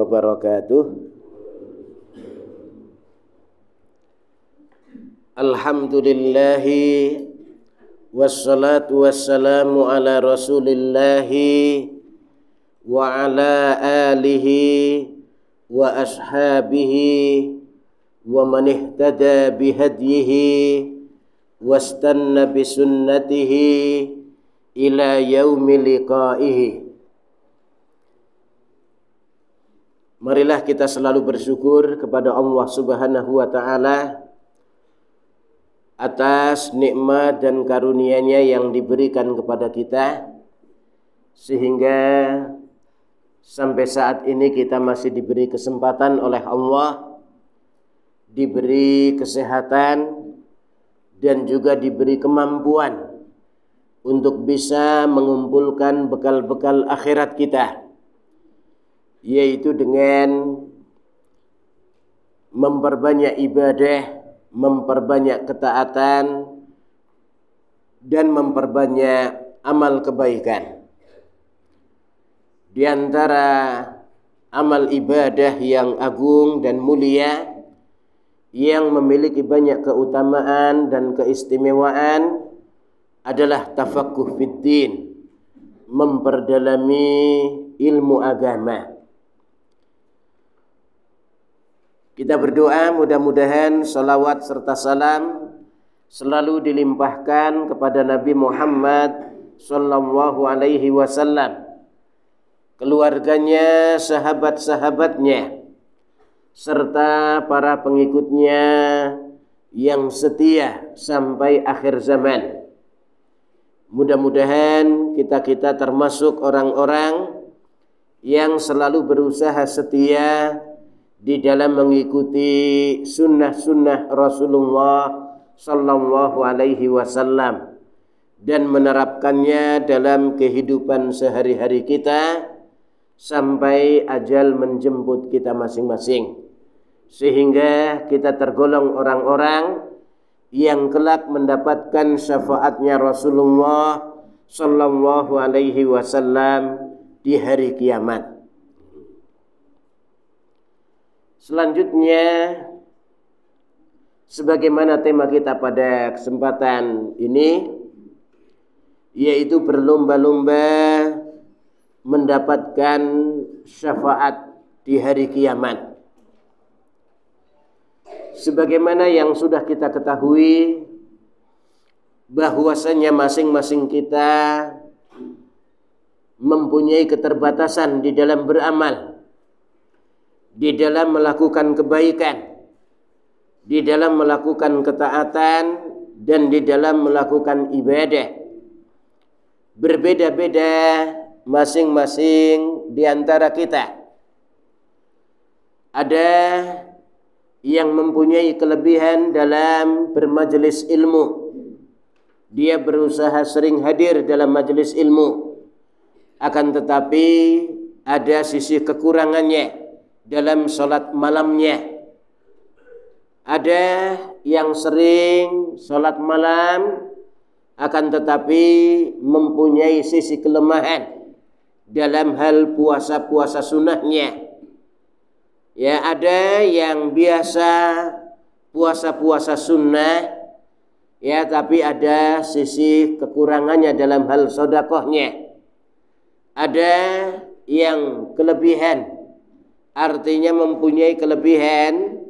wabarakatuh. Alhamdulillahi wassalatu wassalamu ala rasulillahi wa ala alihi wa ashabihi wa man ihtada bihadyihi wastanna bisunnatihi ila yaumi liqaihi. Marilah kita selalu bersyukur kepada Allah Subhanahu wa taala atas nikmat dan karunia-Nya yang diberikan kepada kita, sehingga sampai saat ini kita masih diberi kesempatan oleh Allah, diberi kesehatan dan juga diberi kemampuan untuk bisa mengumpulkan bekal-bekal akhirat kita, yaitu dengan memperbanyak ibadah, memperbanyak ketaatan, dan memperbanyak amal kebaikan. Di antara amal ibadah yang agung dan mulia yang memiliki banyak keutamaan dan keistimewaan adalah tafaqquh fiddin, memperdalami ilmu agama. Kita berdoa mudah-mudahan salawat serta salam selalu dilimpahkan kepada Nabi Muhammad sallallahu alaihi wasallam, keluarganya, sahabat-sahabatnya, serta para pengikutnya yang setia sampai akhir zaman. Mudah-mudahan kita termasuk orang-orang yang selalu berusaha setia di dalam mengikuti sunnah-sunnah Rasulullah sallallahu alaihi wasallam dan menerapkannya dalam kehidupan sehari-hari kita sampai ajal menjemput kita masing-masing, sehingga kita tergolong orang-orang yang kelak mendapatkan syafaatnya Rasulullah sallallahu alaihi wasallam di hari kiamat. Selanjutnya, sebagaimana tema kita pada kesempatan ini, yaitu berlomba-lomba mendapatkan syafaat di hari kiamat. Sebagaimana yang sudah kita ketahui, bahwasanya masing-masing kita mempunyai keterbatasan di dalam beramal, di dalam melakukan kebaikan, di dalam melakukan ketaatan, dan di dalam melakukan ibadah. Berbeda-beda masing-masing di antara kita. Ada yang mempunyai kelebihan dalam bermajelis ilmu. Dia berusaha sering hadir dalam majelis ilmu. Akan tetapi ada sisi kekurangannya dalam sholat malamnya. Ada yang sering sholat malam, akan tetapi mempunyai sisi kelemahan dalam hal puasa-puasa sunnahnya. Ya, ada yang biasa puasa-puasa sunnah, ya, tapi ada sisi kekurangannya dalam hal sedekahnya. Ada yang kelebihan, artinya mempunyai kelebihan,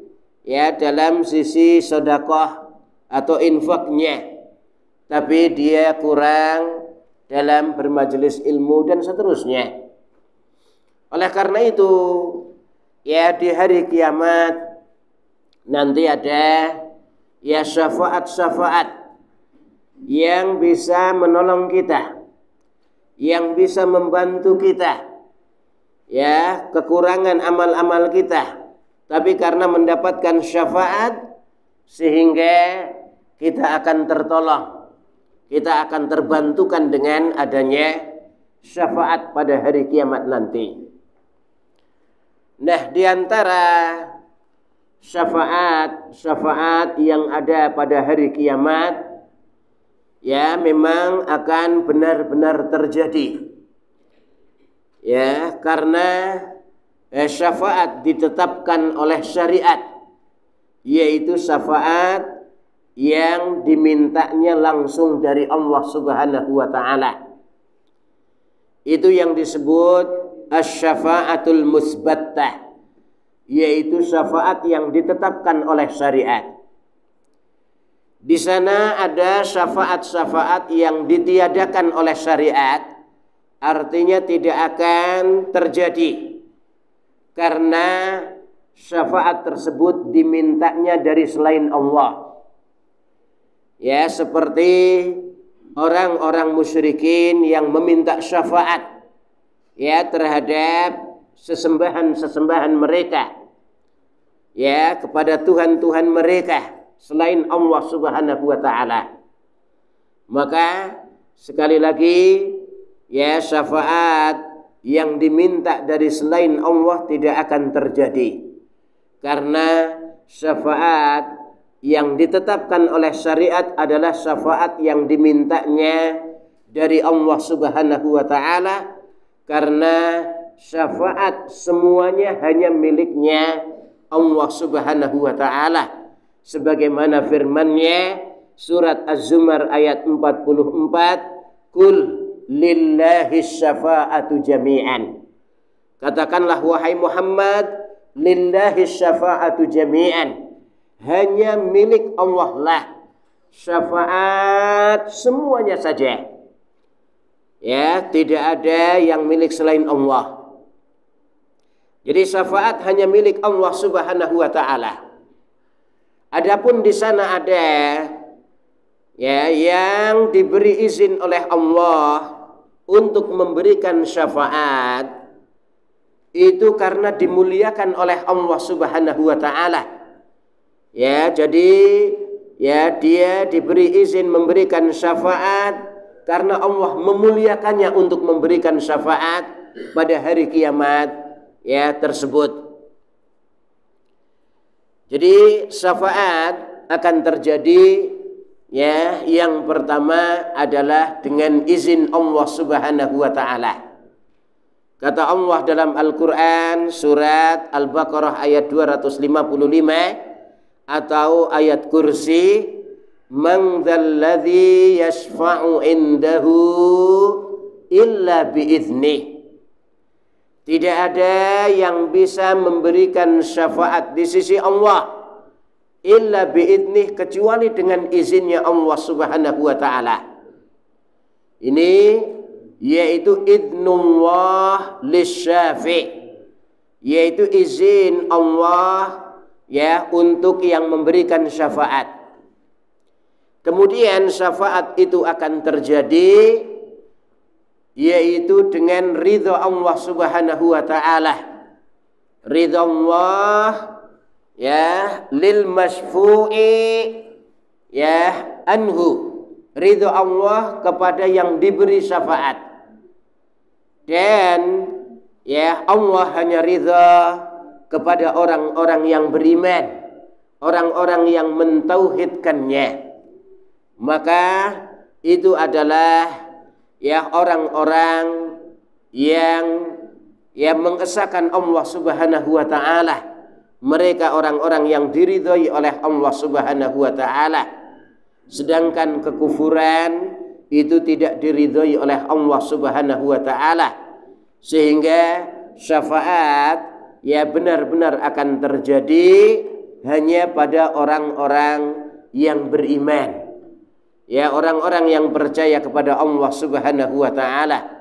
ya, dalam sisi sedekah atau infaknya, tapi dia kurang dalam bermajelis ilmu dan seterusnya. Oleh karena itu, ya, di hari kiamat nanti ada ya syafaat-syafaat yang bisa menolong kita, yang bisa membantu kita, ya, kekurangan amal-amal kita, tapi karena mendapatkan syafaat sehingga kita akan tertolong, kita akan terbantukan dengan adanya syafaat pada hari kiamat nanti. Nah, di antara syafaat yang ada pada hari kiamat, ya, memang akan benar-benar terjadi. Ya, karena syafaat ditetapkan oleh syariat, yaitu syafaat yang dimintanya langsung dari Allah Subhanahu wa taala. Itu yang disebut asy-syafa'atul musbattah, yaitu syafaat yang ditetapkan oleh syariat. Di sana ada syafaat-syafaat yang ditiadakan oleh syariat, artinya tidak akan terjadi karena syafaat tersebut dimintanya dari selain Allah. Ya, seperti orang-orang musyrikin yang meminta syafaat ya terhadap sesembahan-sesembahan mereka, ya, kepada Tuhan-Tuhan mereka selain Allah Subhanahu wa taala. Maka sekali lagi ya, syafaat yang diminta dari selain Allah tidak akan terjadi, karena syafaat yang ditetapkan oleh syariat adalah syafaat yang dimintanya dari Allah Subhanahu wa taala, karena syafaat semuanya hanya miliknya Allah Subhanahu wa taala. Sebagaimana firman-Nya surat Az-Zumar ayat 44, "Qul lillahi syafa'atu jami'an." Katakanlah wahai Muhammad, lillahi syafa'atu jami'an. Hanya milik Allah lah syafaat semuanya saja. Ya, tidak ada yang milik selain Allah. Jadi syafaat hanya milik Allah Subhanahu wa taala. Adapun di sana ada ya yang diberi izin oleh Allah untuk memberikan syafaat, itu karena dimuliakan oleh Allah Subhanahu wa taala. Ya, jadi ya dia diberi izin memberikan syafaat karena Allah memuliakannya untuk memberikan syafaat pada hari kiamat ya tersebut. Jadi syafaat akan terjadi ya, yang pertama adalah dengan izin Allah Subhanahu wa taala. Kata Allah dalam Al-Qur'an surat Al-Baqarah ayat 255 atau ayat kursi, "Man dzalladzi yashfa'u indahu illa biiznih." Tidak ada yang bisa memberikan syafaat di sisi Allah illa biiznih, kecuali dengan izinnya Allah Subhanahu wa taala. Ini yaitu idnullah lisyafi', yaitu izin Allah ya untuk yang memberikan syafaat. Kemudian syafaat itu akan terjadi yaitu dengan ridha Allah Subhanahu wa taala. Ridha Allah ya lil masyfu'i ya anhu, ridha Allah kepada yang diberi syafaat. Dan ya Allah hanya ridha kepada orang-orang yang beriman, orang-orang yang mentauhidkannya. Maka itu adalah ya orang-orang yang mengesahkan Allah Subhanahu wa taala. Mereka orang-orang yang diridhai oleh Allah Subhanahu wa taala. Sedangkan kekufuran itu tidak diridhai oleh Allah Subhanahu wa taala. Sehingga syafaat ya benar-benar akan terjadi hanya pada orang-orang yang beriman. Ya, orang-orang yang percaya kepada Allah Subhanahu wa taala.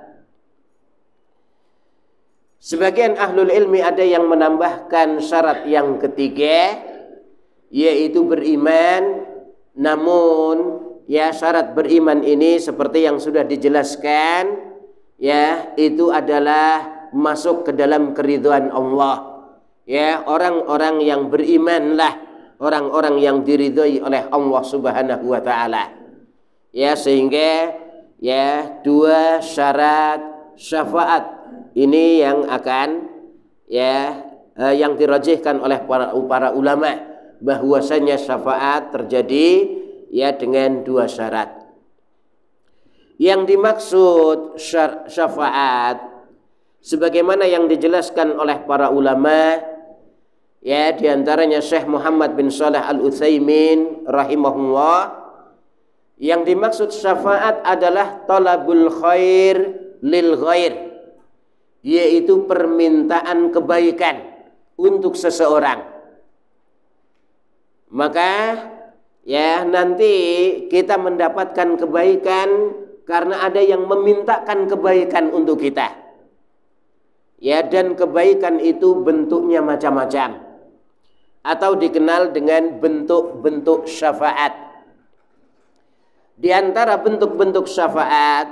Sebagian ahlul ilmi ada yang menambahkan syarat yang ketiga, yaitu beriman. Namun ya syarat beriman ini seperti yang sudah dijelaskan ya, itu adalah masuk ke dalam keridhaan Allah. Ya, orang-orang yang berimanlah orang-orang yang diridhai oleh Allah Subhanahu wa taala. Ya, sehingga ya dua syarat syafaat ini yang akan ya yang dirajihkan oleh para ulama, bahwasanya syafaat terjadi ya dengan dua syarat. Yang dimaksud syafaat sebagaimana yang dijelaskan oleh para ulama, ya diantaranya Syekh Muhammad bin Shalih Al-Utsaimin rahimahullah, yang dimaksud syafaat adalah talabul khair lil ghair, yaitu permintaan kebaikan untuk seseorang. Maka ya nanti kita mendapatkan kebaikan karena ada yang memintakan kebaikan untuk kita. Ya, dan kebaikan itu bentuknya macam-macam, atau dikenal dengan bentuk-bentuk syafaat. Di antara bentuk-bentuk syafaat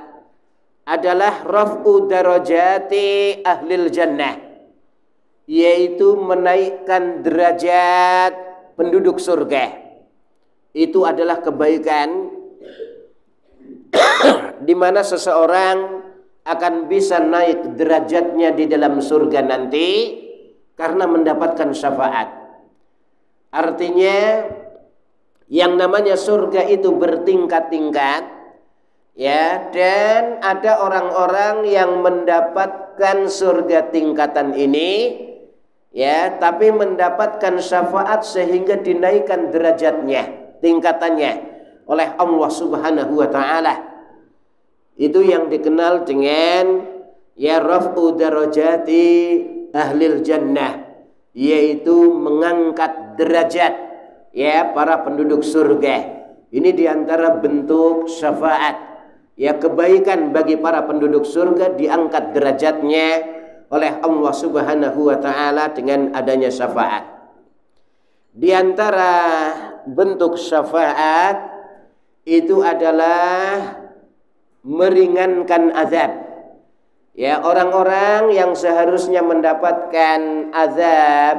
adalah raf'u darajati ahlil jannah, yaitu menaikkan derajat penduduk surga. Itu adalah kebaikan di mana seseorang akan bisa naik derajatnya di dalam surga nanti karena mendapatkan syafaat. Artinya yang namanya surga itu bertingkat-tingkat, ya, dan ada orang-orang yang mendapatkan surga tingkatan ini, ya, tapi mendapatkan syafaat sehingga dinaikkan derajatnya, tingkatannya oleh Allah Subhanahu wa taala. Itu yang dikenal dengan ya raf'u darajati ahlil jannah, yaitu mengangkat derajat ya para penduduk surga. Ini diantara bentuk syafaat, ya kebaikan bagi para penduduk surga diangkat derajatnya oleh Allah Subhanahu wa taala dengan adanya syafaat. Di antara bentuk syafaat itu adalah meringankan azab. Ya, orang-orang yang seharusnya mendapatkan azab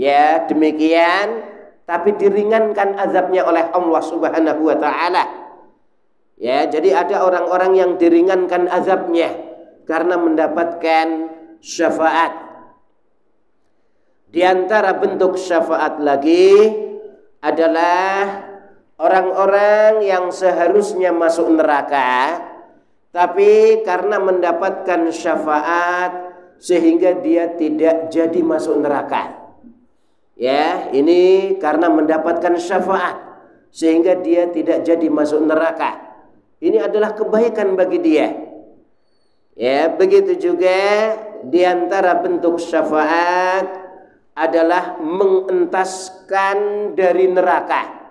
ya demikian, tapi diringankan azabnya oleh Allah Subhanahu wa taala. Ya, jadi ada orang-orang yang diringankan azabnya karena mendapatkan syafaat. Di antara bentuk syafaat lagi adalah orang-orang yang seharusnya masuk neraka, tapi karena mendapatkan syafaat sehingga dia tidak jadi masuk neraka. Ya, ini karena mendapatkan syafaat sehingga dia tidak jadi masuk neraka. Ini adalah kebaikan bagi dia. Ya, begitu juga di antara bentuk syafaat adalah mengentaskan dari neraka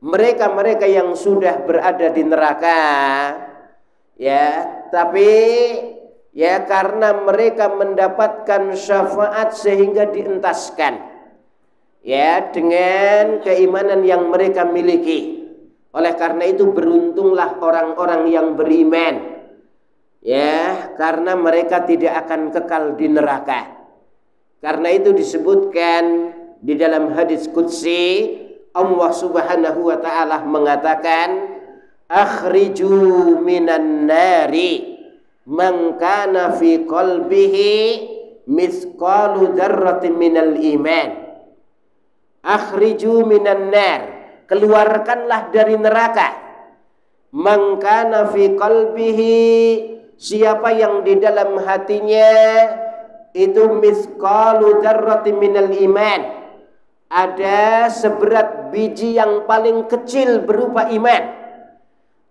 mereka-mereka yang sudah berada di neraka, ya, tapi ya karena mereka mendapatkan syafaat sehingga dientaskan, ya, dengan keimanan yang mereka miliki. Oleh karena itu beruntunglah orang-orang yang beriman, ya, karena mereka tidak akan kekal di neraka. Karena itu disebutkan di dalam hadis qudsi, Allah Subhanahu wa taala mengatakan, akhriju minan nari man kana fi qalbihi mithqalu dzarratin minal iman. Akhriju minan nar, keluarkanlah dari neraka, man kana fi qalbihi, siapa yang di dalam hatinya itu mithqalu dzarratin minal iman, ada seberat biji yang paling kecil berupa iman.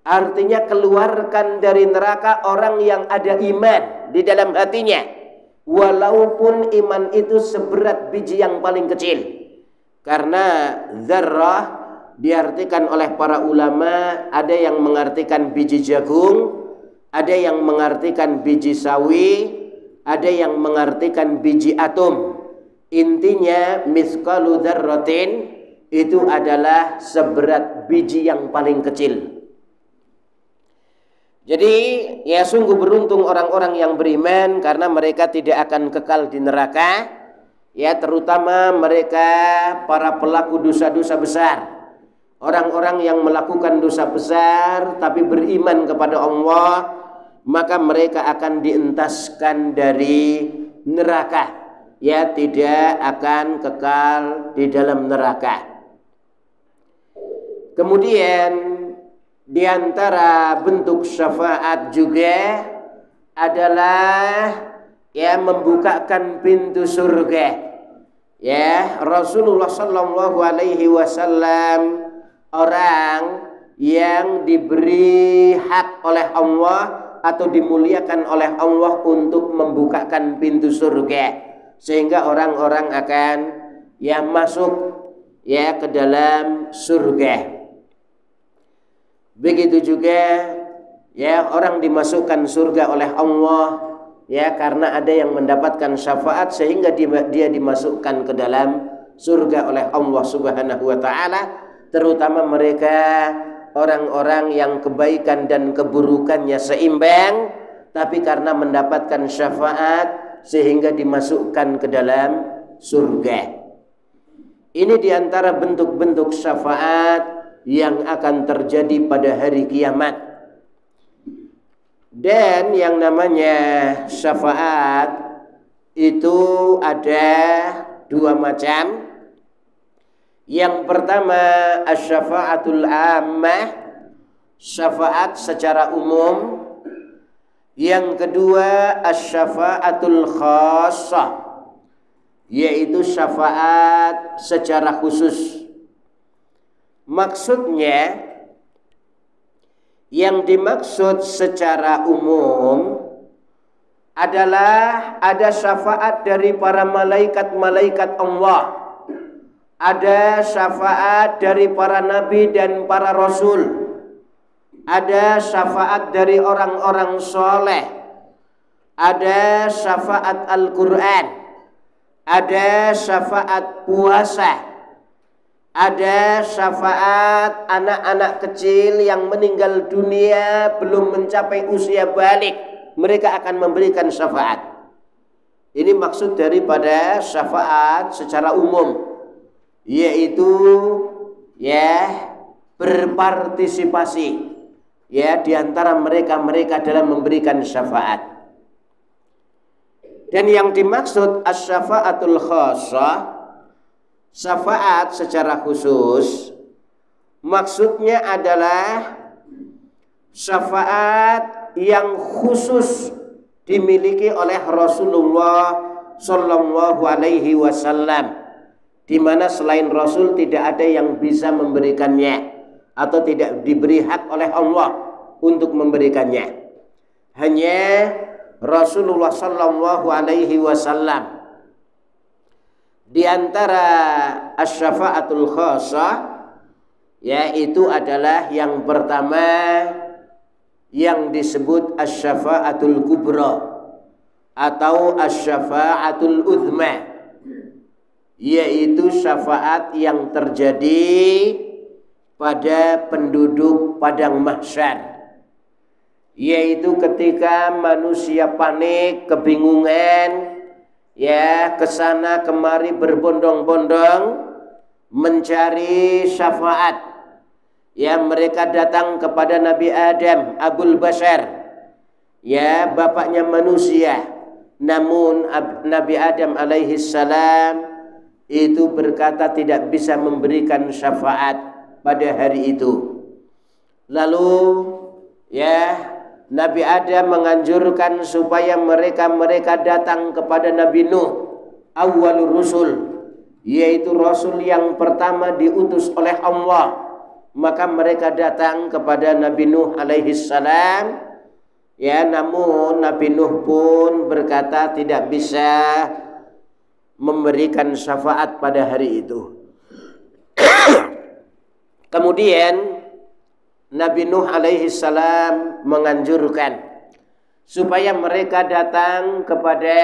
Artinya keluarkan dari neraka orang yang ada iman di dalam hatinya, walaupun iman itu seberat biji yang paling kecil. Karena dzarrah diartikan oleh para ulama, ada yang mengartikan biji jagung, ada yang mengartikan biji sawi, ada yang mengartikan biji atom. Intinya mithqalu dzarratin itu adalah seberat biji yang paling kecil. Jadi ya sungguh beruntung orang-orang yang beriman karena mereka tidak akan kekal di neraka, ya, terutama mereka para pelaku dosa-dosa besar. Orang-orang yang melakukan dosa besar tapi beriman kepada Allah, maka mereka akan dientaskan dari neraka, ya, tidak akan kekal di dalam neraka. Kemudian di antara bentuk syafaat juga adalah ya membukakan pintu surga. Ya, Rasulullah sallallahu alaihi wasallam orang yang diberi hak oleh Allah atau dimuliakan oleh Allah untuk membukakan pintu surga, sehingga orang-orang akan ya masuk ya ke dalam surga. Begitu juga ya orang dimasukkan surga oleh Allah ya karena ada yang mendapatkan syafaat sehingga dia dimasukkan ke dalam surga oleh Allah Subhanahu wa taala, terutama mereka orang-orang yang kebaikan dan keburukannya seimbang, tapi karena mendapatkan syafaat sehingga dimasukkan ke dalam surga. Ini diantara bentuk-bentuk syafaat yang akan terjadi pada hari kiamat. Dan yang namanya syafaat itu ada dua macam. Yang pertama asy-syafa'atul 'ammah, syafaat secara umum. Yang kedua asy-syafa'atul khassah, yaitu syafaat secara khusus. Maksudnya, yang dimaksud secara umum adalah ada syafaat dari para malaikat-malaikat Allah, ada syafaat dari para nabi dan para rasul, ada syafaat dari orang-orang soleh, ada syafaat Al-Quran, ada syafaat puasa, ada syafaat anak-anak kecil yang meninggal dunia belum mencapai usia balik, mereka akan memberikan syafaat. Ini maksud daripada syafaat secara umum, yaitu ya berpartisipasi ya di antara mereka dalam memberikan syafaat. Dan yang dimaksud asy-syafa'atul khassah, syafaat secara khusus, maksudnya adalah syafaat yang khusus dimiliki oleh Rasulullah sallallahu alaihi wasallam, di mana selain Rasul tidak ada yang bisa memberikannya atau tidak diberi hak oleh Allah untuk memberikannya. Hanya Rasulullah sallallahu alaihi wasallam. Di antara asy-syafa'atul khassah yaitu adalah yang pertama yang disebut asy-syafa'atul kubra atau asy-syafa'atul uzma, yaitu syafaat yang terjadi pada penduduk padang mahsyar, yaitu ketika manusia panik, kebingungan, ya kesana kemari berbondong-bondong mencari syafaat. Ya, mereka datang kepada Nabi Adam, Abul Bashar, ya bapaknya manusia. Namun Nabi Adam alaihi salam itu berkata tidak bisa memberikan syafaat pada hari itu. Lalu ya Nabi Adam menganjurkan supaya mereka datang kepada Nabi Nuh, awwalur rusul, yaitu rasul yang pertama diutus oleh Allah. Maka mereka datang kepada Nabi Nuh alaihi salam. Ya, namun Nabi Nuh pun berkata tidak bisa memberikan syafaat pada hari itu. Kemudian Nabi Nuh alaihi salam menganjurkan supaya mereka datang kepada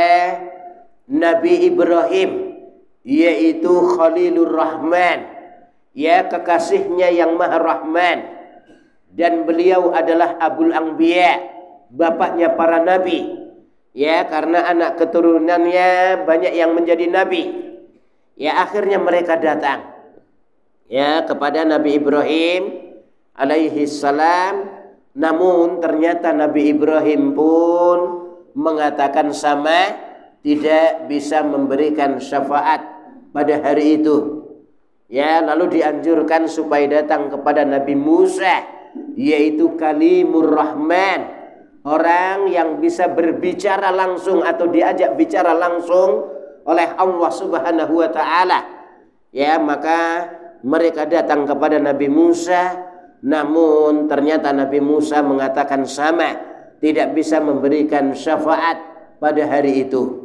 Nabi Ibrahim, yaitu Khalilur Rahman, ya kekasihnya yang Maha Rahman, dan beliau adalah Abul Anbiya, bapaknya para nabi, ya karena anak keturunannya banyak yang menjadi nabi. Ya akhirnya mereka datang ya kepada Nabi Ibrahim alaihi salam, namun ternyata Nabi Ibrahim pun mengatakan sama, tidak bisa memberikan syafaat pada hari itu. Ya, lalu dianjurkan supaya datang kepada Nabi Musa, yaitu Kalimur Rahman, orang yang bisa berbicara langsung atau diajak bicara langsung oleh Allah Subhanahu wa taala. Ya, maka mereka datang kepada Nabi Musa, namun ternyata Nabi Musa mengatakan sama, tidak bisa memberikan syafaat pada hari itu.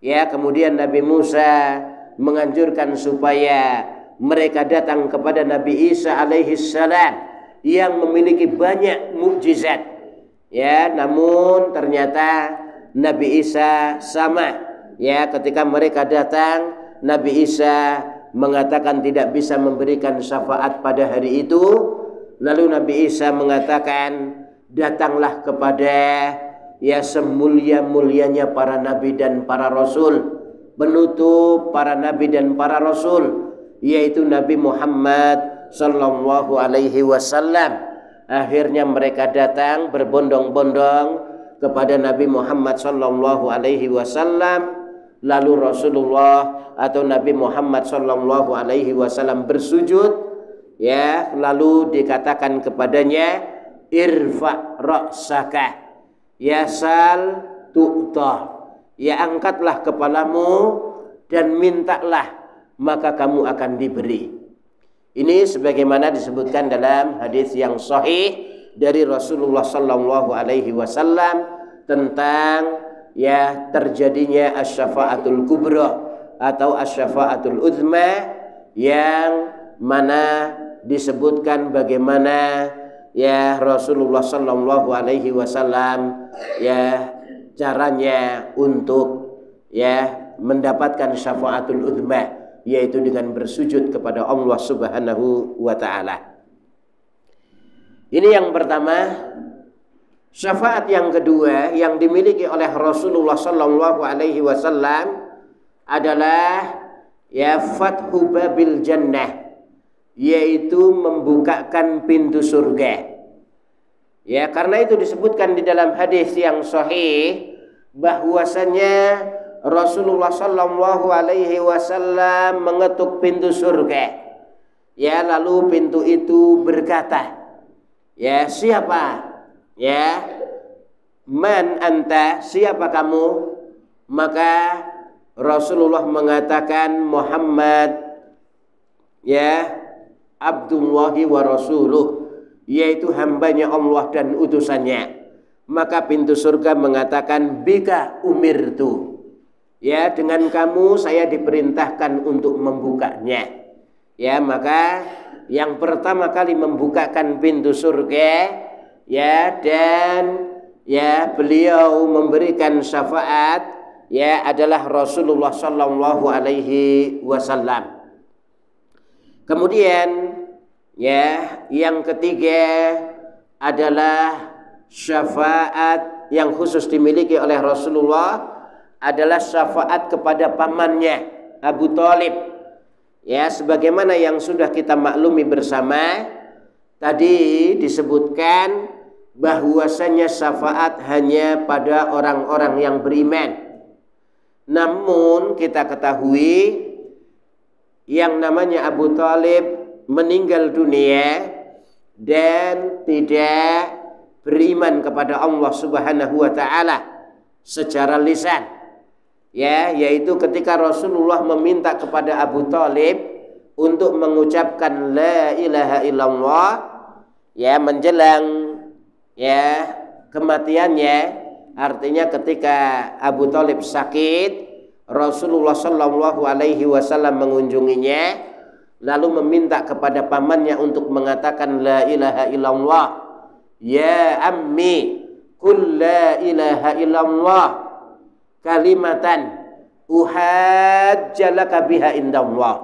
Ya, kemudian Nabi Musa menganjurkan supaya mereka datang kepada Nabi Isa alaihi salam yang memiliki banyak mukjizat. Ya, namun ternyata Nabi Isa sama. Ya, ketika mereka datang, Nabi Isa mengatakan tidak bisa memberikan syafaat pada hari itu. Lalu Nabi Isa mengatakan, datanglah kepada ya semulia-mulianya para nabi dan para rasul, penutup para nabi dan para rasul, yaitu Nabi Muhammad sallallahu alaihi wasallam. Akhirnya mereka datang berbondong-bondong kepada Nabi Muhammad sallallahu alaihi wasallam. Lalu Rasulullah atau Nabi Muhammad sallallahu alaihi wasallam bersujud, ya, lalu dikatakan kepadanya, irfa ra'saka yasal tu'ta, ya, angkatlah kepalamu dan mintalah maka kamu akan diberi. Ini sebagaimana disebutkan dalam hadis yang sahih dari Rasulullah sallallahu alaihi wasallam tentang ya terjadinya asy-syafa'atul kubra atau asy-syafa'atul uzma, yang mana disebutkan bagaimana ya Rasulullah sallallahu alaihi wasallam ya caranya untuk ya mendapatkan syafa'atul uzma, yaitu dengan bersujud kepada Allah Subhanahu wa taala. Ini yang pertama. Syafaat yang kedua yang dimiliki oleh Rasulullah sallallahu alaihi wasallam adalah ya fathu babil jannah, yaitu membukakan pintu surga. Ya, karena itu disebutkan di dalam hadis yang sahih bahwasanya Rasulullah sallallahu alaihi wasallam mengetuk pintu surga. Ya, lalu pintu itu berkata, ya, siapa? Ya, man anta, siapa kamu? Maka Rasulullah mengatakan, Muhammad, ya, Abdullahi wa rasuluh, yaitu hambanya Allah dan utusannya. Maka pintu surga mengatakan, bika umirtu, ya, dengan kamu saya diperintahkan untuk membukanya. Ya, maka yang pertama kali membukakan pintu surga, ya, dan ya beliau memberikan syafaat ya adalah Rasulullah sallallahu alaihi wasallam. Kemudian ya yang ketiga adalah syafaat yang khusus dimiliki oleh Rasulullah adalah syafaat kepada pamannya Abu Thalib. Ya, sebagaimana yang sudah kita maklumi bersama, tadi disebutkan bahwasanya syafaat hanya pada orang-orang yang beriman. Namun kita ketahui yang namanya Abu Thalib meninggal dunia dan tidak beriman kepada Allah Subhanahu wa taala secara lisan. Ya, yaitu ketika Rasulullah meminta kepada Abu Thalib untuk mengucapkan la ilaha illallah ya menjelang ya kematiannya, artinya ketika Abu Thalib sakit, Rasulullah sallallahu alaihi wasallam mengunjunginya lalu meminta kepada pamannya untuk mengatakan la ilaha illallah, ya ammi qul la ilaha illallah kalimatan uhajjalaka biha indallah.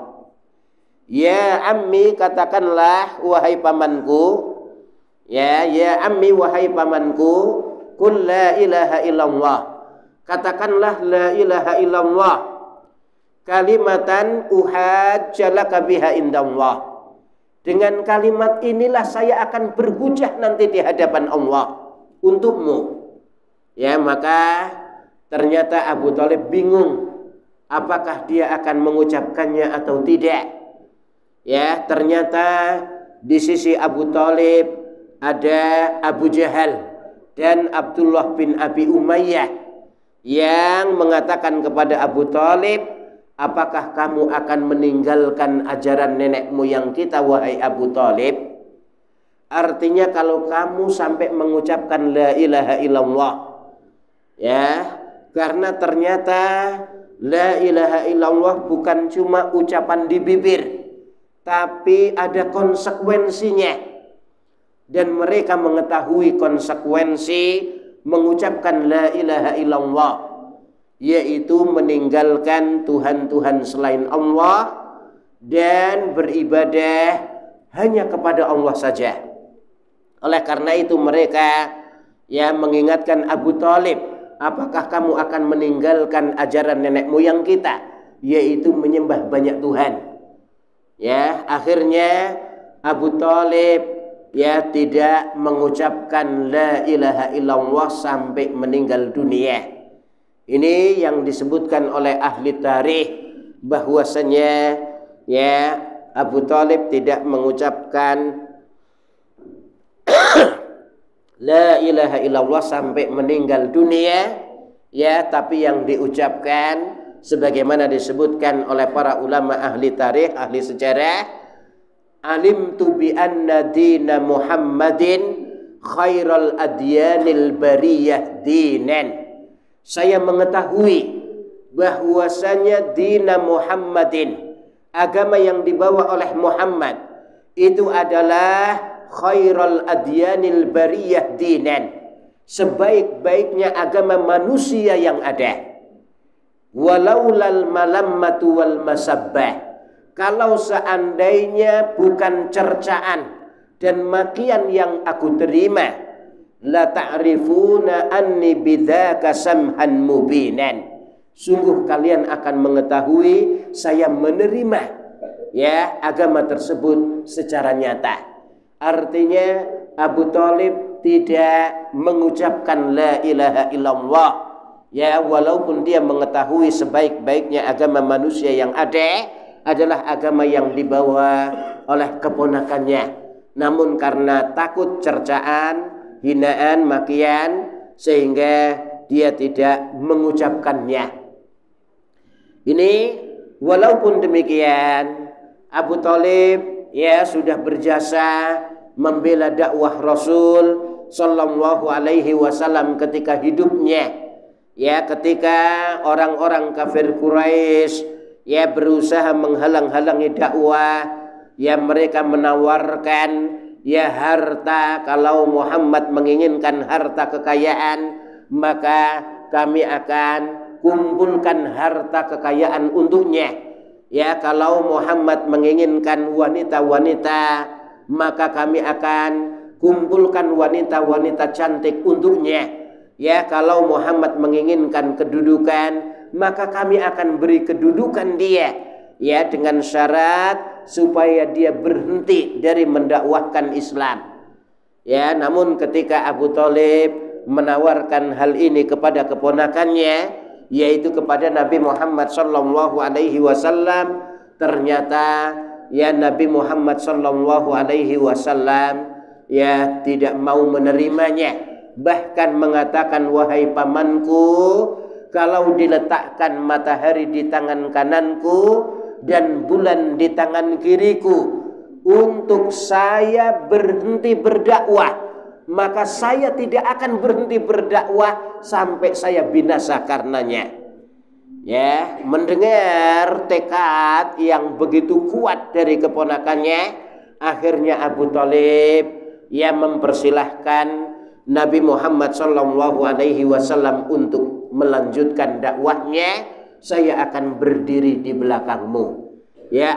Ya ammi, katakanlah wahai pamanku, ya ammi wahai pamanku, qul la ilaha illallah, katakanlah la ilaha illallah, kalimatan uhajjalaka biha indallah, dengan kalimat inilah saya akan berhujah nanti di hadapan Allah untukmu. Ya, maka ternyata Abu Thalib bingung apakah dia akan mengucapkannya atau tidak. Ya, ternyata di sisi Abu Thalib ada Abu Jahal dan Abdullah bin Abi Umayyah yang mengatakan kepada Abu Thalib, apakah kamu akan meninggalkan ajaran nenek moyang kita wahai Abu Thalib? Artinya kalau kamu sampai mengucapkan la ilaha illallah, ya, karena ternyata la ilaha illallah bukan cuma ucapan di bibir, tapi ada konsekuensinya. Dan mereka mengetahui konsekuensi mengucapkan la ilaha illallah, yaitu meninggalkan Tuhan-Tuhan selain Allah dan beribadah hanya kepada Allah saja. Oleh karena itu mereka mengingatkan Abu Thalib, apakah kamu akan meninggalkan ajaran nenek moyang kita, yaitu menyembah banyak Tuhan? Akhirnya Abu Thalib tidak mengucapkan la ilaha illallah sampai meninggal dunia. Ini yang disebutkan oleh ahli tarikh bahwasanya Abu Thalib tidak mengucapkan la ilaha illallah sampai meninggal dunia, tapi yang diucapkan sebagaimana disebutkan oleh para ulama ahli tarikh, ahli sejarah, alimtu bi anna dina Muhammadin khairal adyanil bariyah dinan. Saya mengetahui bahwasanya dina Muhammadin, agama yang dibawa oleh Muhammad, itu adalah khairal adyanil bariyah dinan, sebaik-baiknya agama manusia yang ada. Walaulal malammatu wal masabbah, kalau seandainya bukan cercaan dan makian yang aku terima, la ta'rifuna anni bidzaka samhan mubinan, sungguh kalian akan mengetahui saya menerima agama tersebut secara nyata. Artinya Abu Thalib tidak mengucapkan la ilaha illallah, walaupun dia mengetahui sebaik-baiknya agama manusia yang ada adalah agama yang dibawa oleh keponakannya, namun karena takut cercaan, hinaan, makian, sehingga dia tidak mengucapkannya. Ini walaupun demikian Abu Thalib sudah berjasa membela dakwah Rasul sallallahu alaihi wasallam ketika hidupnya, ketika orang-orang kafir Quraisy berusaha menghalang-halangi dakwah, mereka menawarkan harta. Kalau Muhammad menginginkan harta kekayaan, maka kami akan kumpulkan harta kekayaan untuknya. Kalau Muhammad menginginkan wanita-wanita, maka kami akan kumpulkan wanita-wanita cantik untuknya. Kalau Muhammad menginginkan kedudukan, maka kami akan beri kedudukan dia, dengan syarat supaya dia berhenti dari mendakwahkan Islam. Namun ketika Abu Thalib menawarkan hal ini kepada keponakannya, yaitu kepada Nabi Muhammad sallallahu alaihi wasallam, ternyata Nabi Muhammad sallallahu alaihi wasallam tidak mau menerimanya, bahkan mengatakan, wahai pamanku, kalau diletakkan matahari di tangan kananku dan bulan di tangan kiriku untuk saya berhenti berdakwah, maka saya tidak akan berhenti berdakwah sampai saya binasa karenanya. Mendengar tekad yang begitu kuat dari keponakannya, akhirnya Abu Thalib mempersilahkan Nabi Muhammad sallallahu alaihi wasallam untuk melanjutkan dakwahnya. Saya akan berdiri di belakangmu.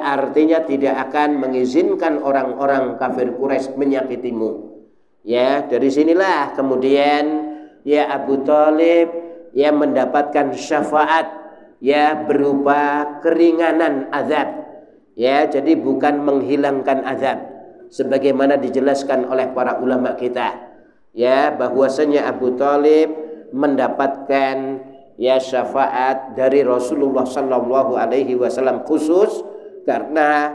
Artinya tidak akan mengizinkan orang-orang kafir Quraisy menyakitimu. Dari sinilah kemudian Abu Thalib mendapatkan syafaat berupa keringanan azab. Jadi bukan menghilangkan azab, sebagaimana dijelaskan oleh para ulama kita, bahwasanya Abu Thalib mendapatkan syafaat dari Rasulullah sallallahu alaihi wasallam khusus karena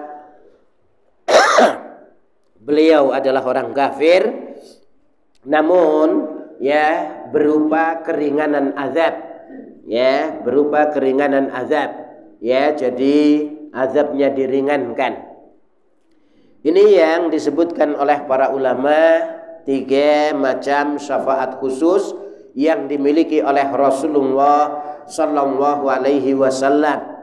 beliau adalah orang kafir, namun ya berupa keringanan azab, ya berupa keringanan azab, ya jadi azabnya diringankan. Ini yang disebutkan oleh para ulama, 3 macam syafaat khusus yang dimiliki oleh Rasulullah sallallahu alaihi wasallam.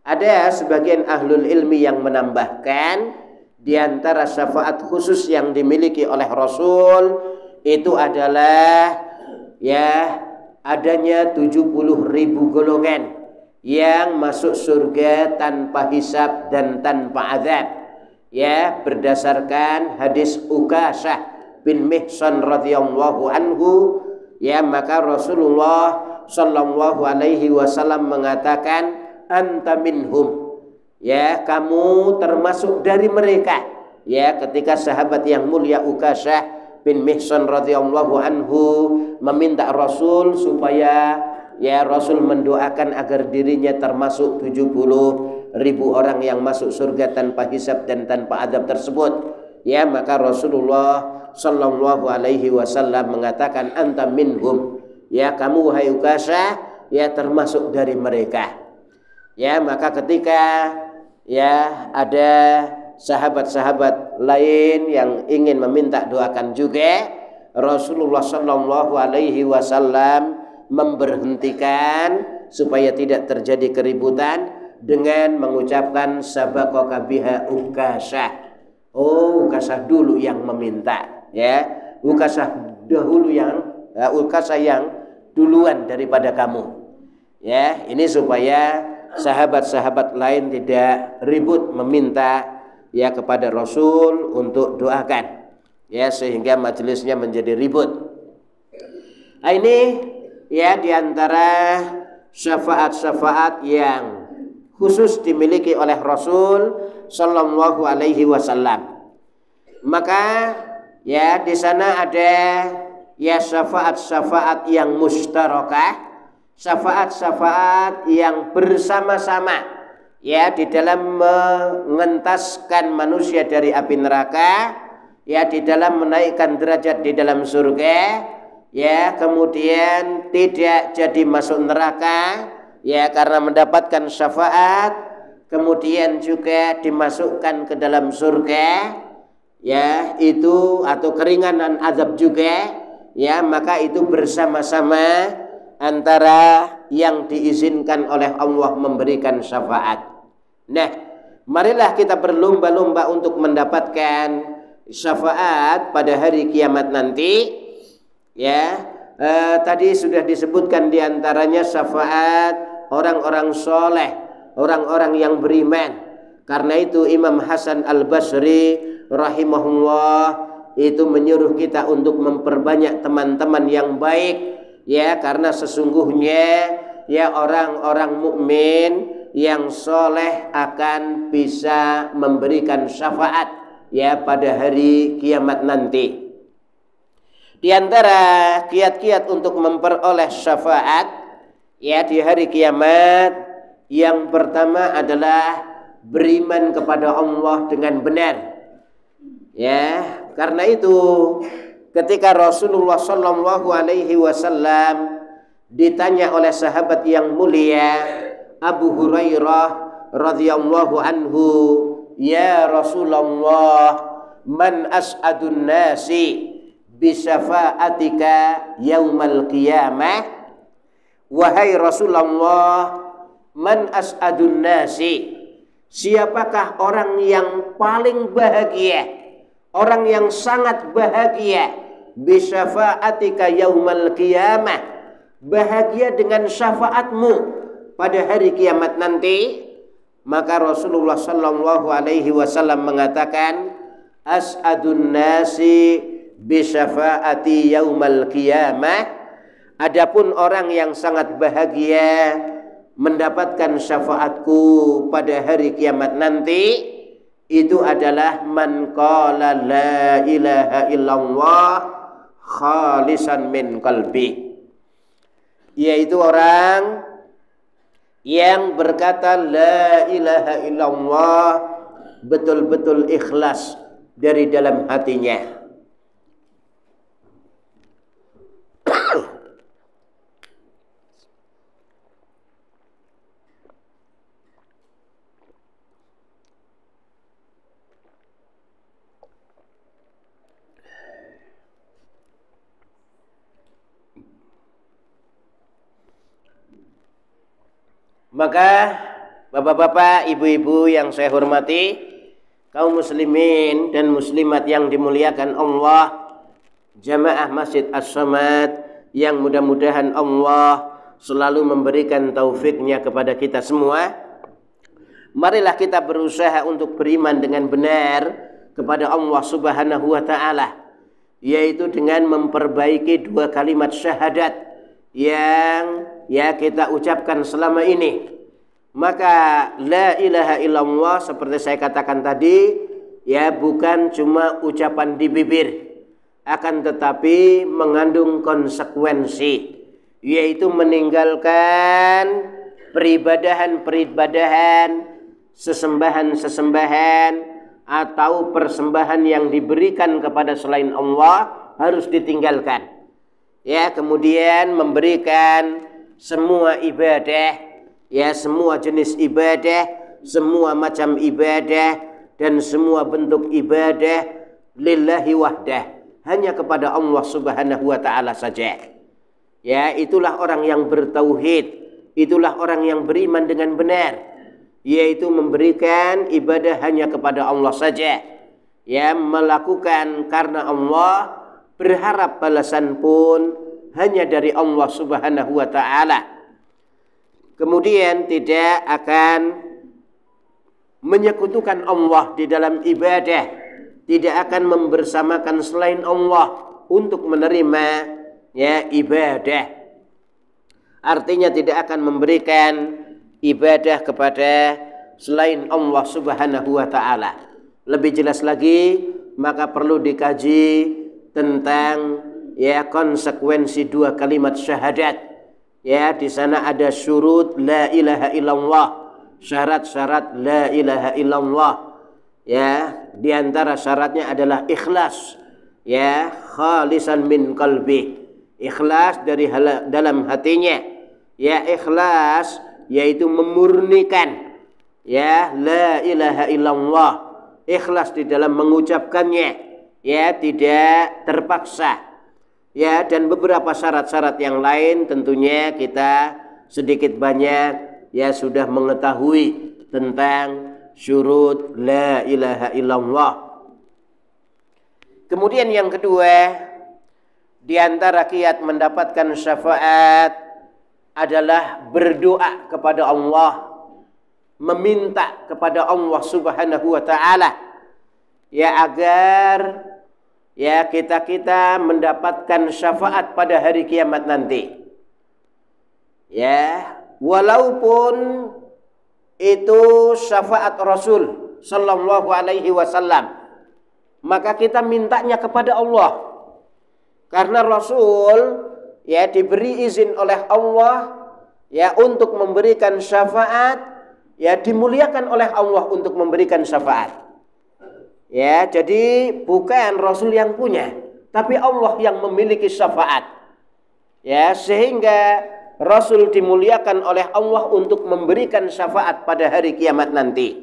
Ada sebagian ahlul ilmi yang menambahkan di antara syafaat khusus yang dimiliki oleh Rasul itu adalah ya adanya 70.000 golongan yang masuk surga tanpa hisab dan tanpa azab. Ya, berdasarkan hadis Ukashah bin Mihsan radhiyallahu anhu, ya maka Rasulullah sallallahu alaihi wasallam mengatakan anta minhum, ya kamu termasuk dari mereka. Ya, ketika sahabat yang mulia Ukashah bin Mihsan radhiyallahu anhu meminta Rasul supaya ya Rasul mendoakan agar dirinya termasuk 70.000 orang yang masuk surga tanpa hisab dan tanpa adab tersebut, ya maka Rasulullah sallallahu alaihi wasallam mengatakan anta minhum, ya kamu wahai Ukashah ya termasuk dari mereka. Ya maka ketika ya ada sahabat-sahabat lain yang ingin meminta doakan juga, Rasulullah sallallahu alaihi wasallam memberhentikan supaya tidak terjadi keributan dengan mengucapkan sabaqaka biha Ukashah. Oh, Ukashah dulu yang meminta, ya. Ukashah dahulu Ukashah yang duluan daripada kamu. Ya, ini supaya sahabat-sahabat lain tidak ribut meminta ya kepada Rasul untuk doakan. Ya, sehingga majelisnya menjadi ribut. Nah, ini ya diantara syafaat-syafaat yang khusus dimiliki oleh Rasul sallallahu alaihi wasallam. Maka ya di sana ada ya syafaat-syafaat yang mustarakah, syafaat-syafaat yang bersama-sama ya di dalam mengentaskan manusia dari api neraka, ya di dalam menaikkan derajat di dalam surga, ya kemudian tidak jadi masuk neraka ya karena mendapatkan syafaat, kemudian juga dimasukkan ke dalam surga ya itu atau keringanan azab juga, ya maka itu bersama-sama antara yang diizinkan oleh Allah memberikan syafaat. Nah, marilah kita berlomba-lomba untuk mendapatkan syafaat pada hari kiamat nanti. Ya, tadi sudah disebutkan diantaranya syafaat orang-orang soleh, orang-orang yang beriman. Karena itu Imam Hasan Al-Basri rahimahullah itu menyuruh kita untuk memperbanyak teman-teman yang baik, ya karena sesungguhnya ya orang-orang mukmin yang soleh akan bisa memberikan syafaat ya pada hari kiamat nanti. Di antara kiat-kiat untuk memperoleh syafaat ya di hari kiamat, yang pertama adalah beriman kepada Allah dengan benar. Ya, karena itu ketika Rasulullah sallallahu alaihi wasallam ditanya oleh sahabat yang mulia Abu Hurairah radhiyallahu anhu, "Ya Rasulullah, man as'adun nasi bisyafa'atika yaumal qiyamah?" Wahai Rasulullah, man as'adun nasi, siapakah orang yang paling bahagia, orang yang sangat bahagia, bisyafa'atika yaumal qiyamah, bahagia dengan syafaatmu pada hari kiamat nanti? Maka Rasulullah sallallahu alaihi wasallam mengatakan, as'adun nasi bisyafa'ati yaumal qiyamah, adapun orang yang sangat bahagia mendapatkan syafaatku pada hari kiamat nanti, itu adalah man qala la ilaha illallah khalisan min qalbi, yaitu orang yang berkata la ilaha illallah betul-betul ikhlas dari dalam hatinya. Maka bapak-bapak, ibu-ibu yang saya hormati, kaum muslimin dan muslimat yang dimuliakan Allah, jamaah Masjid As-Samad yang mudah-mudahan Allah selalu memberikan taufiknya kepada kita semua. Marilah kita berusaha untuk beriman dengan benar kepada Allah Subhanahu wa taala, yaitu dengan memperbaiki dua kalimat syahadat yang kita ucapkan selama ini. Maka la ilaha illallah seperti saya katakan tadi, bukan cuma ucapan di bibir, akan tetapi mengandung konsekuensi, yaitu meninggalkan peribadahan-peribadahan, sesembahan-sesembahan atau persembahan yang diberikan kepada selain Allah harus ditinggalkan. Kemudian memberikan semua ibadah, semua jenis ibadah, semua macam ibadah dan semua bentuk ibadah lillahi wahdah, hanya kepada Allah Subhanahu wa taala saja. Itulah orang yang bertauhid, itulah orang yang beriman dengan benar, yaitu memberikan ibadah hanya kepada Allah saja. Melakukan karena Allah, berharap balasan pun hanya dari Allah Subhanahu wa taala. Kemudian tidak akan menyekutukan Allah di dalam ibadah, tidak akan membersamakan selain Allah untuk menerima ibadah. Artinya tidak akan memberikan ibadah kepada selain Allah Subhanahu wa taala. Lebih jelas lagi, maka perlu dikaji tentang konsekuensi dua kalimat syahadat. Di sana ada syurut la ilaha illallah, syarat-syarat la ilaha illallah. Di antara syaratnya adalah ikhlas, khalisan min qalbi, ikhlas dari dalam hatinya. Ikhlas yaitu memurnikan la ilaha illallah, ikhlas di dalam mengucapkannya, tidak terpaksa. Dan beberapa syarat-syarat yang lain tentunya kita sedikit banyak sudah mengetahui tentang syurut la ilaha illallah. Kemudian yang kedua, di antara kiat mendapatkan syafaat adalah berdoa kepada Allah, meminta kepada Allah Subhanahu wa taala agar kita mendapatkan syafaat pada hari kiamat nanti. Walaupun itu syafaat Rasul sallallahu alaihi wasallam, maka kita mintanya kepada Allah. Karena Rasul diberi izin oleh Allah untuk memberikan syafaat, dimuliakan oleh Allah untuk memberikan syafaat. Jadi bukan Rasul yang punya, tapi Allah yang memiliki syafaat. Sehingga Rasul dimuliakan oleh Allah untuk memberikan syafaat pada hari kiamat nanti.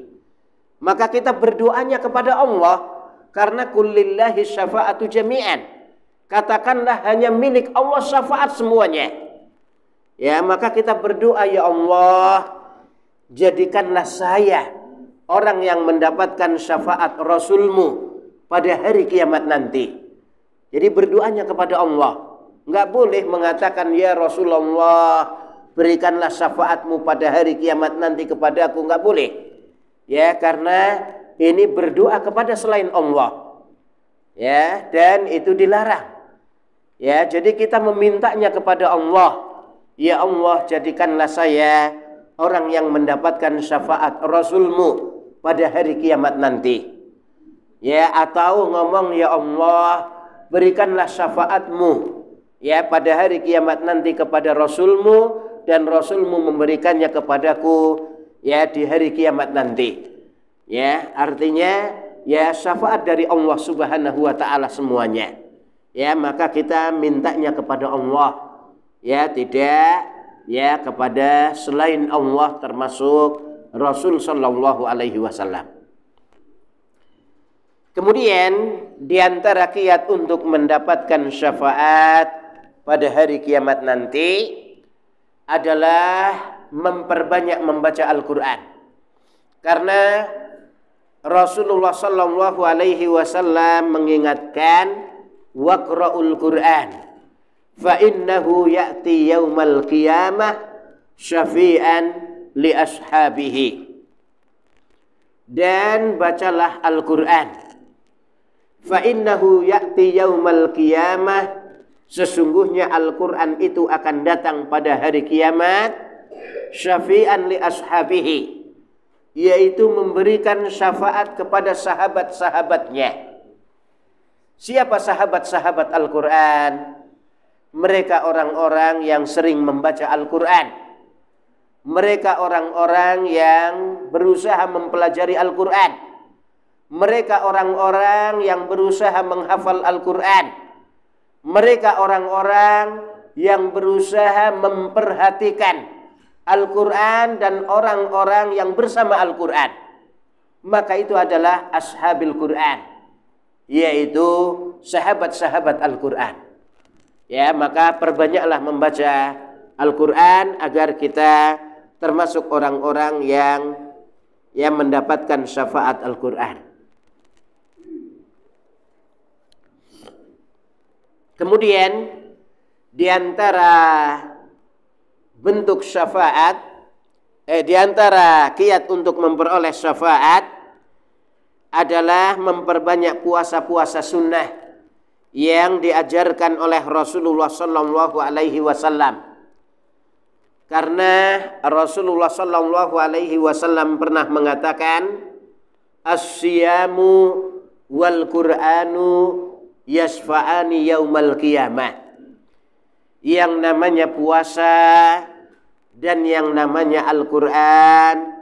Maka kita berdoanya kepada Allah, karena kullillahi syafa'atu jami'an. Katakanlah hanya milik Allah syafaat semuanya. Maka kita berdoa, ya Allah, jadikanlah saya orang yang mendapatkan syafaat Rasulmu pada hari kiamat nanti. Jadi berdoanya kepada Allah. Enggak boleh mengatakan, ya Rasulullah, berikanlah syafaatmu pada hari kiamat nanti kepadaku. Enggak boleh. Karena ini berdoa kepada selain Allah. Dan itu dilarang. Jadi kita memintanya kepada Allah. Ya Allah, jadikanlah saya orang yang mendapatkan syafaat Rasulmu pada hari kiamat nanti. Atau ngomong, ya Allah, berikanlah syafaatmu pada hari kiamat nanti kepada Rasulmu, dan Rasulmu memberikannya kepadaku di hari kiamat nanti. Artinya syafaat dari Allah Subhanahu wa taala semuanya. Maka kita mintanya kepada Allah, tidak kepada selain Allah, termasuk Rasul sallallahu alaihi wasallam. Kemudian di antara kiat untuk mendapatkan syafaat pada hari kiamat nanti adalah memperbanyak membaca Al-Quran. Karena Rasulullah Sallallahu Alaihi Wasallam mengingatkan, waqra'ul Quran, fa innahu ya'ti yaumal qiyamah syafi'an li ashabihi. Dan bacalah Al-Quran, fa innahu ya'ti yaumal qiyamah, sesungguhnya Al-Quran itu akan datang pada hari kiamat, syafi'an li ashabihi, yaitu memberikan syafaat kepada sahabat-sahabatnya. Siapa sahabat-sahabat Al-Quran? Mereka orang-orang yang sering membaca Al-Quran. Mereka orang-orang yang berusaha mempelajari Al-Quran. Mereka orang-orang yang berusaha menghafal Al-Quran. Mereka orang-orang yang berusaha memperhatikan Al-Quran dan orang-orang yang bersama Al-Quran. Maka itu adalah ashabil Quran, yaitu sahabat-sahabat Al-Quran. Ya, maka perbanyaklah membaca Al-Quran agar kita termasuk orang-orang yang mendapatkan syafaat Al-Quran. Kemudian di antara bentuk syafaat, di antara kiat untuk memperoleh syafaat adalah memperbanyak puasa-puasa sunnah yang diajarkan oleh Rasulullah Sallallahu Alaihi Wasallam. Karena Rasulullah Sallallahu Alaihi Wasallam pernah mengatakan, as-siyamu wal Qur'anu yasfa'ani yaumal qiyamah. Yang namanya puasa dan yang namanya Al-Quran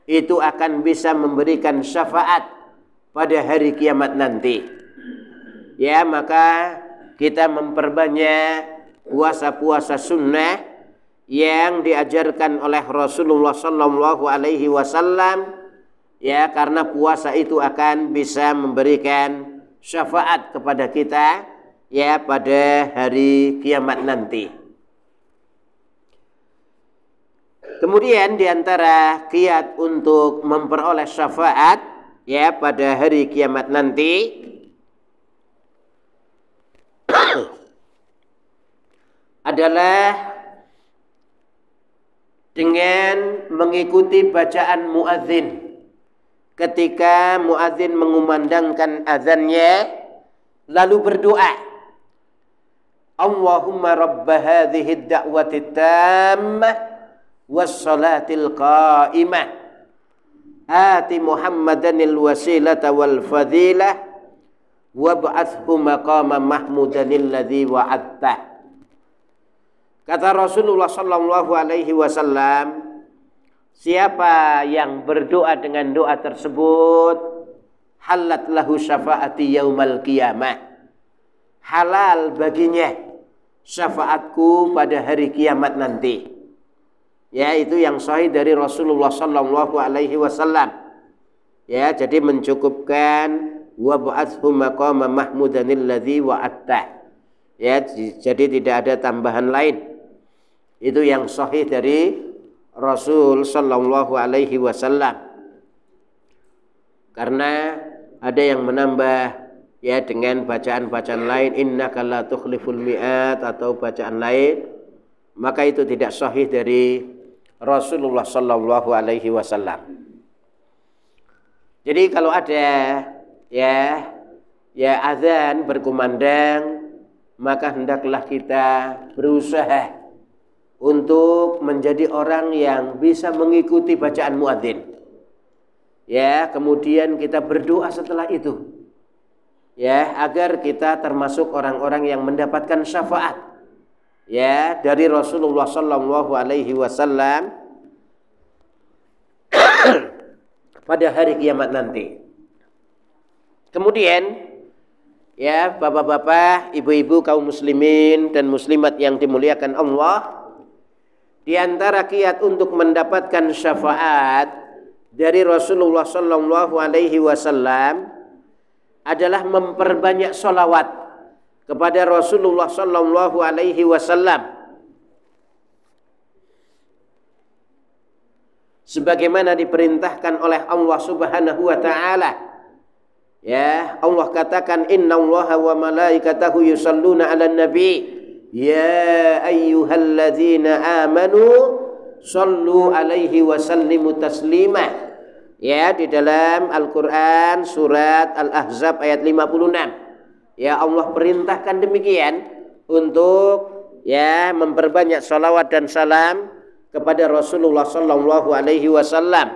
itu akan bisa memberikan syafaat pada hari kiamat nanti. Ya, maka kita memperbanyak puasa-puasa sunnah yang diajarkan oleh Rasulullah Sallallahu Alaihi Wasallam, ya, karena puasa itu akan bisa memberikan syafaat kepada kita, ya, pada hari kiamat nanti. Kemudian di antara kiat untuk memperoleh syafaat, ya, pada hari kiamat nanti adalah dengan mengikuti bacaan muadzin. Ketika muadzin mengumandangkan azannya, lalu berdoa, Allahumma rabba hadhihi ad-da'wati tammah was-salatil qa'imah ati Muhammadanil wasilata wal fadilah wab'athhu maqaman mahmudanil ladzi wa'adtah. Kata Rasulullah Sallallahu Alaihi Wasallam, siapa yang berdoa dengan doa tersebut, halat lahu syafaati yaumal qiyamah, halal baginya syafaatku pada hari kiamat nanti. Ya, itu yang sahih dari Rasulullah Sallallahu Alaihi Wasallam. Ya, jadi mencukupkan wab'athhu maqaman mahmudanil ladzi wa'adtah. Ya, jadi tidak ada tambahan lain. Itu yang sahih dari Rasul Sallallahu Alaihi Wasallam. Karena ada yang menambah, ya, dengan bacaan-bacaan lain, innaka la tukhliful mi'at, atau bacaan lain, maka itu tidak sahih dari Rasulullah Sallallahu Alaihi Wasallam. Jadi kalau ada ya azan berkumandang, maka hendaklah kita berusaha untuk menjadi orang yang bisa mengikuti bacaan muadzin. Ya, kemudian kita berdoa setelah itu, ya, agar kita termasuk orang-orang yang mendapatkan syafaat, ya, dari Rasulullah Sallallahu Alaihi Wasallam pada hari kiamat nanti. Kemudian, ya, bapak-bapak, ibu-ibu, kaum muslimin dan muslimat yang dimuliakan Allah, di antara kiat untuk mendapatkan syafaat dari Rasulullah Sallallahu Alaihi Wasallam adalah memperbanyak sholawat kepada Rasulullah Sallallahu Alaihi Wasallam. sebagaimana diperintahkan oleh Allah Subhanahu wa taala. Ya, Allah katakan innallaha wa malaikatahu yusholluna 'alan nabi ya ayyuhalladzina amanu shallu 'alaihi wa sallimu taslima. Ya, di dalam Al-Qur'an surat Al-Ahzab ayat 56. Ya, Allah perintahkan demikian untuk ya memperbanyak salawat dan salam kepada Rasulullah sallallahu alaihi wasallam.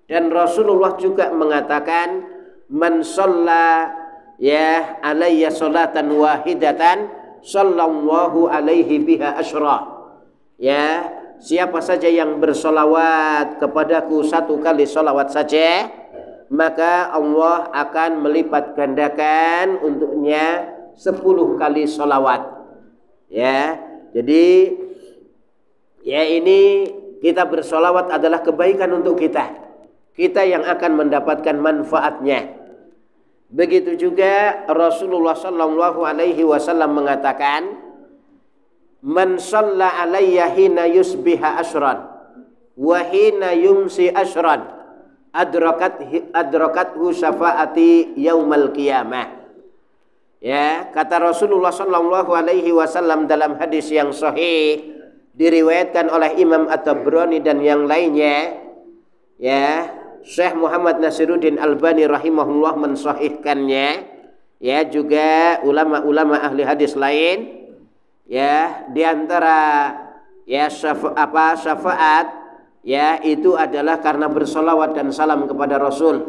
Dan Rasulullah juga mengatakan man shalla ya alayya salatan wahidatan sallallahu alaihi biha asyra. Ya, siapa saja yang bersolawat kepadaku satu kali solawat saja, maka Allah akan melipat gandakan untuknya 10 kali solawat. Ya, jadi ya ini kita bersolawat adalah kebaikan untuk kita. Kita yang akan mendapatkan manfaatnya. Begitu juga Rasulullah sallallahu alaihi wasallam mengatakan, man shalla alayya hina yusbiha asyran wa hina yumsi asyran adrakathu syafaati yaumal qiyamah. Ya, kata Rasulullah sallallahu alaihi wasallam dalam hadis yang sahih diriwayatkan oleh Imam At-Tabrani dan yang lainnya. Ya, Syekh Muhammad Nasiruddin Albani rahimahullah mensahihkannya. Ya, juga ulama-ulama ahli hadis lain. Ya, di antara ya syafaat ya itu adalah karena bersolawat dan salam kepada Rasul.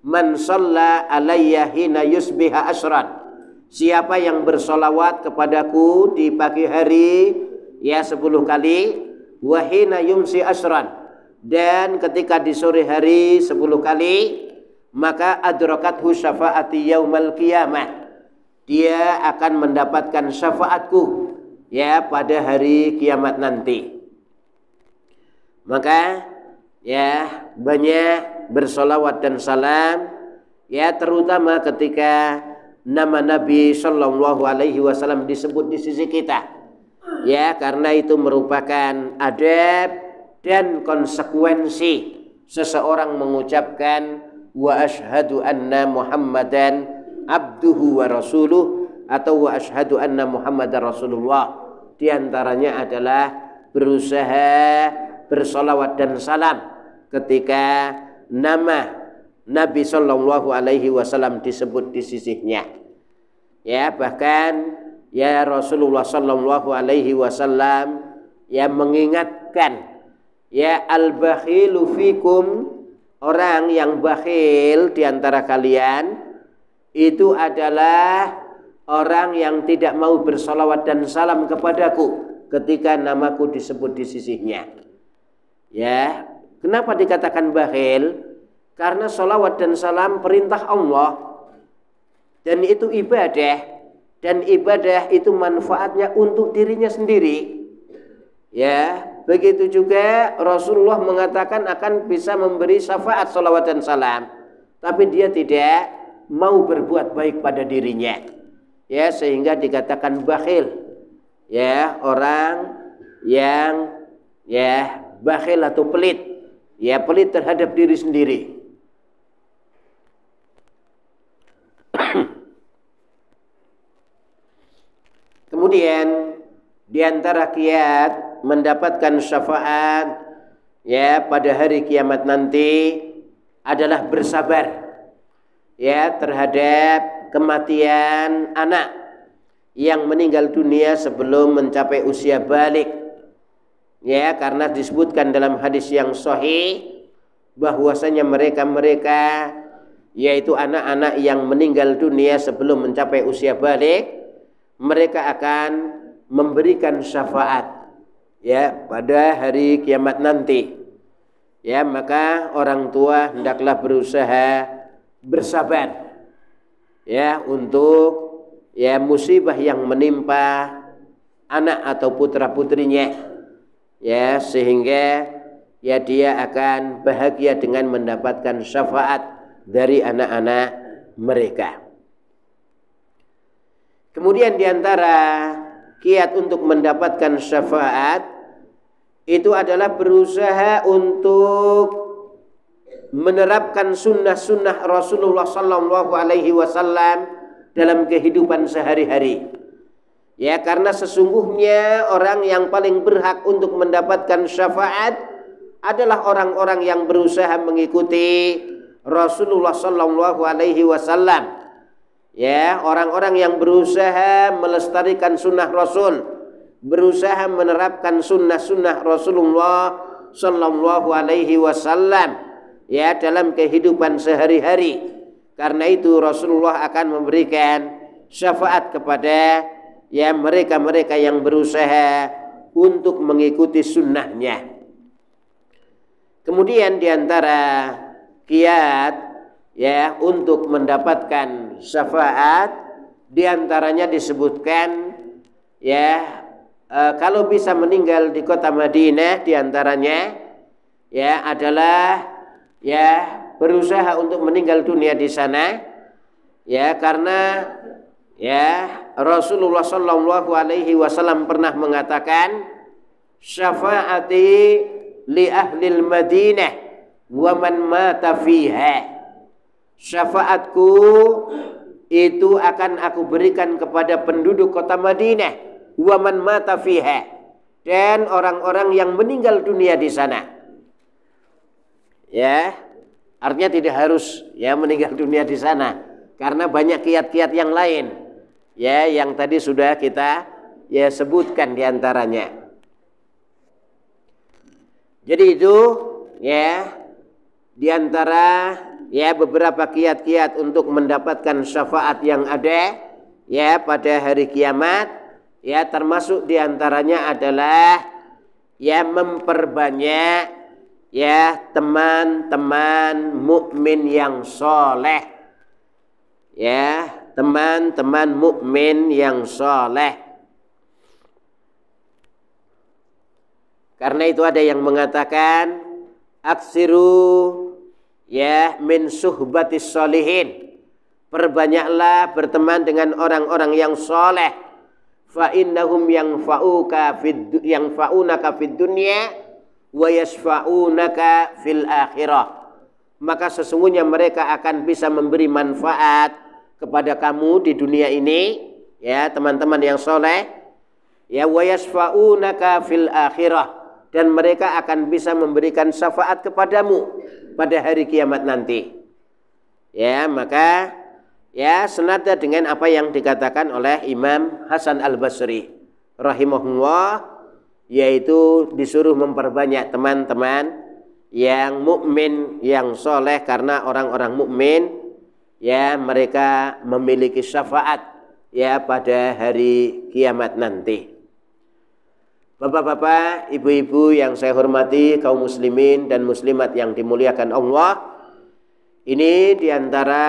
Man shalla alayya hina yusbiha asyran. Siapa yang bersolawat kepadaku di pagi hari ya 10 kali, wahina yumsi asyran, dan ketika di sore hari 10 kali, maka adrakathu syafaati yaumal qiyamah. Dia akan mendapatkan syafaatku ya pada hari kiamat nanti. Maka ya banyak bersolawat dan salam ya, terutama ketika nama Nabi Shallallahu Alaihi Wasallam disebut di sisi kita, ya, karena itu merupakan adab dan konsekuensi seseorang mengucapkan wa asyhadu anna Muhammadan abduhu wa rasuluh atau wa asyhadu anna Muhammadar Rasulullah. Di antaranya adalah berusaha bersolawat dan salam ketika nama Nabi Shallallahu Alaihi Wasallam disebut di sisinya. Ya, bahkan ya Rasulullah Shallallahu Alaihi Wasallam ya mengingatkan ya al-bakhilu fikum, orang yang bakhil di antara kalian itu adalah orang yang tidak mau bersolawat dan salam kepadaku ketika namaku disebut di sisinya. Ya, kenapa dikatakan bakhil? Karena solawat dan salam perintah Allah, dan itu ibadah, dan ibadah itu manfaatnya untuk dirinya sendiri. Ya, begitu juga Rasulullah mengatakan akan bisa memberi syafaat solawat dan salam, tapi dia tidak mau berbuat baik pada dirinya. Ya, sehingga dikatakan bakhil. Ya, orang yang ya bakhil atau pelit, ya pelit terhadap diri sendiri. Kemudian di antara kiat mendapatkan syafaat ya pada hari kiamat nanti adalah bersabar ya terhadap kematian anak yang meninggal dunia sebelum mencapai usia balik. Ya, karena disebutkan dalam hadis yang sahih bahwasanya mereka yaitu anak-anak yang meninggal dunia sebelum mencapai usia balik, mereka akan memberikan syafaat ya pada hari kiamat nanti. Ya, maka orang tua hendaklah berusaha bersabar ya untuk ya musibah yang menimpa anak atau putra-putrinya, ya, sehingga ya dia akan bahagia dengan mendapatkan syafaat dari anak-anak mereka. Kemudian di antara kiat untuk mendapatkan syafaat itu adalah berusaha untuk menerapkan sunnah-sunnah Rasulullah Sallallahu Alaihi Wasallam dalam kehidupan sehari-hari. Ya, karena sesungguhnya orang yang paling berhak untuk mendapatkan syafaat adalah orang-orang yang berusaha mengikuti Rasulullah Sallallahu Alaihi Wasallam. Ya, orang-orang yang berusaha melestarikan sunnah Rasul, berusaha menerapkan sunnah-sunnah Rasulullah Sallallahu Alaihi Wasallam, ya, dalam kehidupan sehari-hari. Karena itu Rasulullah akan memberikan syafaat kepada ya mereka-mereka yang berusaha untuk mengikuti sunnahnya. Kemudian diantara kiat ya untuk mendapatkan syafaat, diantaranya disebutkan ya kalau bisa meninggal di kota Madinah, diantaranya ya adalah ya berusaha untuk meninggal dunia di sana, ya, karena ya Rasulullah Shallallahu Alaihi Wasallam pernah mengatakan, syafaati li ahlil Madinah wa man mata fiha. Syafaatku itu akan aku berikan kepada penduduk kota Madinah, wa man mata fiha, dan orang-orang yang meninggal dunia di sana. Ya, artinya tidak harus ya meninggal dunia di sana, karena banyak kiat-kiat yang lain ya yang tadi sudah kita ya sebutkan diantaranya. Jadi itu ya diantara ya beberapa kiat-kiat untuk mendapatkan syafaat yang ada ya pada hari kiamat, ya, termasuk diantaranya adalah ya memperbanyak ya teman-teman mukmin yang soleh, ya, teman-teman mukmin yang soleh. Karena itu ada yang mengatakan aksiru ya min suhbatis solihin, perbanyaklah berteman dengan orang-orang yang soleh, fa innahum yanfa'unaka fid dunya wa yasfa'unaka fil akhirah. Maka sesungguhnya mereka akan bisa memberi manfaat kepada kamu di dunia ini, ya teman-teman yang soleh, ya, wa yasfa'unaka fil akhirah, dan mereka akan bisa memberikan syafaat kepadamu pada hari kiamat nanti. Ya, maka ya senada dengan apa yang dikatakan oleh Imam Hasan Al-Basri rahimahullah, yaitu disuruh memperbanyak teman-teman yang mukmin yang soleh, karena orang-orang mukmin ya mereka memiliki syafaat ya pada hari kiamat nanti. Bapak-bapak, ibu-ibu yang saya hormati, kaum muslimin dan muslimat yang dimuliakan Allah, ini diantara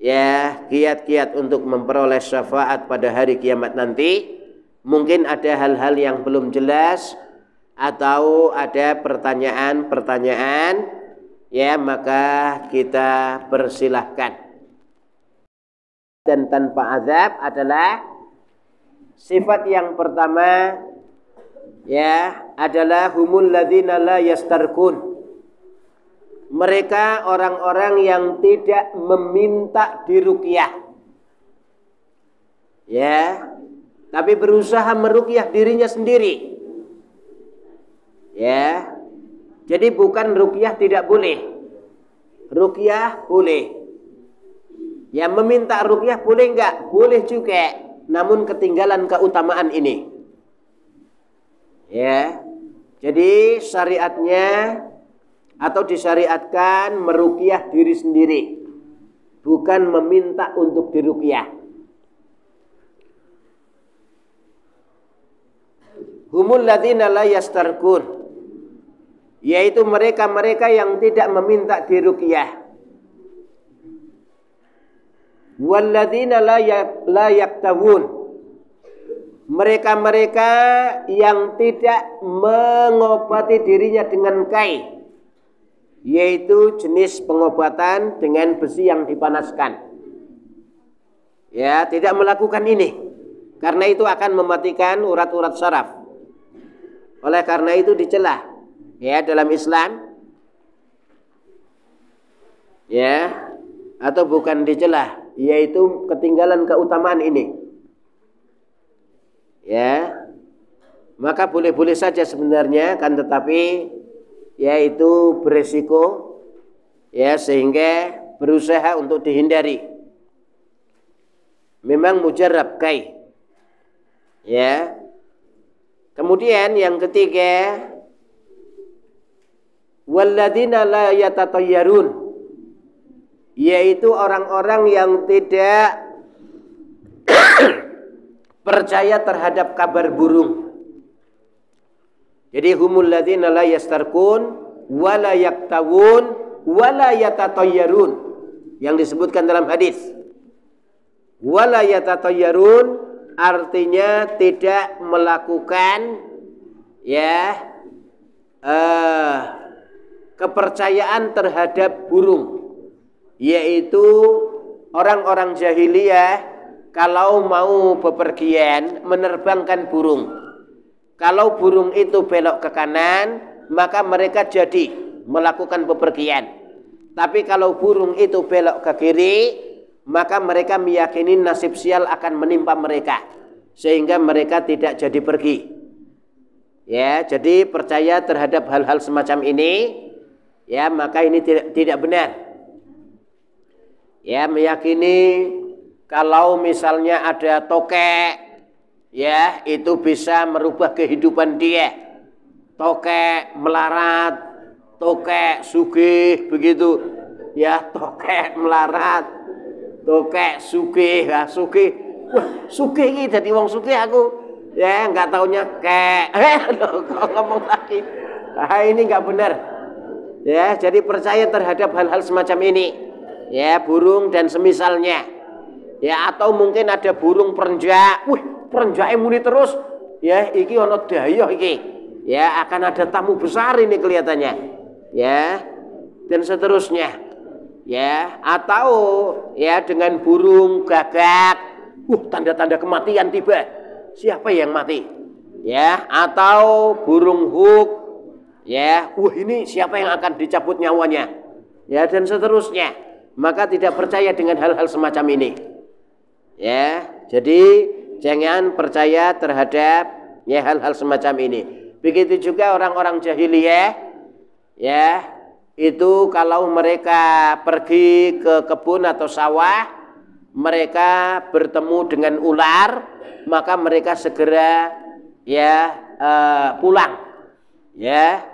ya kiat-kiat untuk memperoleh syafaat pada hari kiamat nanti. Mungkin ada hal-hal yang belum jelas atau ada pertanyaan-pertanyaan, ya, maka kita persilahkan. Dan tanpa azab adalah sifat yang pertama, ya, adalah humul ladzina la yastarkun. Mereka orang-orang yang tidak meminta diruqyah, ya, tapi berusaha meruqyah dirinya sendiri. Ya. Jadi bukan ruqyah tidak boleh. Ruqyah boleh. Ya, meminta ruqyah boleh enggak? Boleh juga. Namun ketinggalan keutamaan ini. Ya. Jadi syariatnya atau disyariatkan meruqyah diri sendiri, bukan meminta untuk diruqyah. Humul ladzina la yastarkun, yaitu mereka-mereka yang tidak meminta diruqyah. Walladzina la yaktawun, mereka-mereka yang tidak mengobati dirinya dengan kai, yaitu jenis pengobatan dengan besi yang dipanaskan. Ya, tidak melakukan ini, karena itu akan mematikan urat-urat saraf. Oleh karena itu dicela ya dalam Islam, ya, atau bukan dicela, yaitu ketinggalan keutamaan ini. Ya, maka boleh-boleh saja sebenarnya, kan, tetapi yaitu beresiko, ya, sehingga berusaha untuk dihindari. Memang mujarab kai. Ya. Kemudian yang ketiga, walladzina la yatatayyarun, yaitu orang-orang yang tidak percaya terhadap kabar burung. Jadi humul ladzina la yastarqun wa la yaktawun wa la yatatayyarun, yang disebutkan dalam hadis. Wa la yatatayyarun artinya tidak melakukan, ya, kepercayaan terhadap burung, yaitu orang-orang jahiliyah kalau mau bepergian menerbangkan burung. Kalau burung itu belok ke kanan, maka mereka jadi melakukan bepergian. Tapi kalau burung itu belok ke kiri, maka mereka meyakini nasib sial akan menimpa mereka, sehingga mereka tidak jadi pergi. Ya, jadi percaya terhadap hal-hal semacam ini, ya, maka ini tidak benar. Ya, meyakini kalau misalnya ada tokek, ya, itu bisa merubah kehidupan dia. Tokek melarat, tokek sugih, begitu. Ya, tokek melarat, tokek sugih, ya, sugih. Wah, sugih ini jadi wong sugih aku. Ya, enggak taunya kek. Kok ngomong lagi. Ah, ini enggak benar. Ya, jadi percaya terhadap hal-hal semacam ini. Ya, burung dan semisalnya. Ya, atau mungkin ada burung perenjak. Wih, perenjake muni terus. Ya, iki ono dayoh iki. Ya, akan ada tamu besar ini kelihatannya. Ya, dan seterusnya. Ya, atau ya dengan burung gagak. Tanda-tanda kematian tiba. Siapa yang mati? Ya, atau burung huk. Ya, ini siapa yang akan dicabut nyawanya? Ya, dan seterusnya. Maka tidak percaya dengan hal-hal semacam ini. Ya, jadi jangan percaya terhadap, ya, hal-hal semacam ini. Begitu juga orang-orang jahiliyah, ya, itu kalau mereka pergi ke kebun atau sawah, mereka bertemu dengan ular, maka mereka segera, ya, pulang. Ya,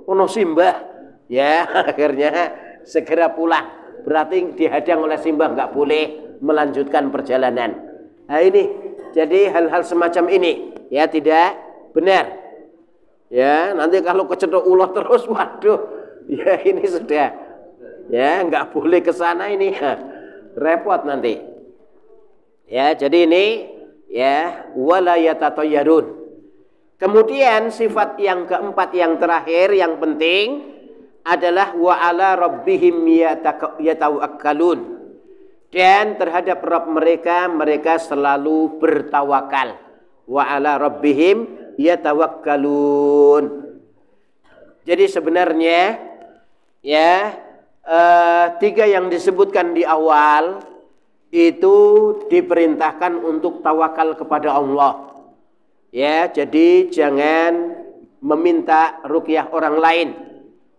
ono simbah. Ya, akhirnya segera pulang. Berarti dihadang oleh simbah, nggak boleh melanjutkan perjalanan. Nah, ini jadi hal-hal semacam ini, ya, tidak benar. Ya, nanti kalau kecethuk ular terus, waduh, ya, ini sudah, ya, nggak boleh ke sana ini, repot nanti. Ya, jadi ini, ya, wala yatatayyarun. Kemudian sifat yang keempat, yang terakhir, yang penting adalah wa ala rabbihim yatawakkalun. Dan terhadap Rabb mereka, mereka selalu bertawakal. Wa ala rabbihim yatawakkalun. Jadi sebenarnya, ya, tiga yang disebutkan di awal itu diperintahkan untuk tawakal kepada Allah. Ya, jadi jangan meminta ruqyah orang lain.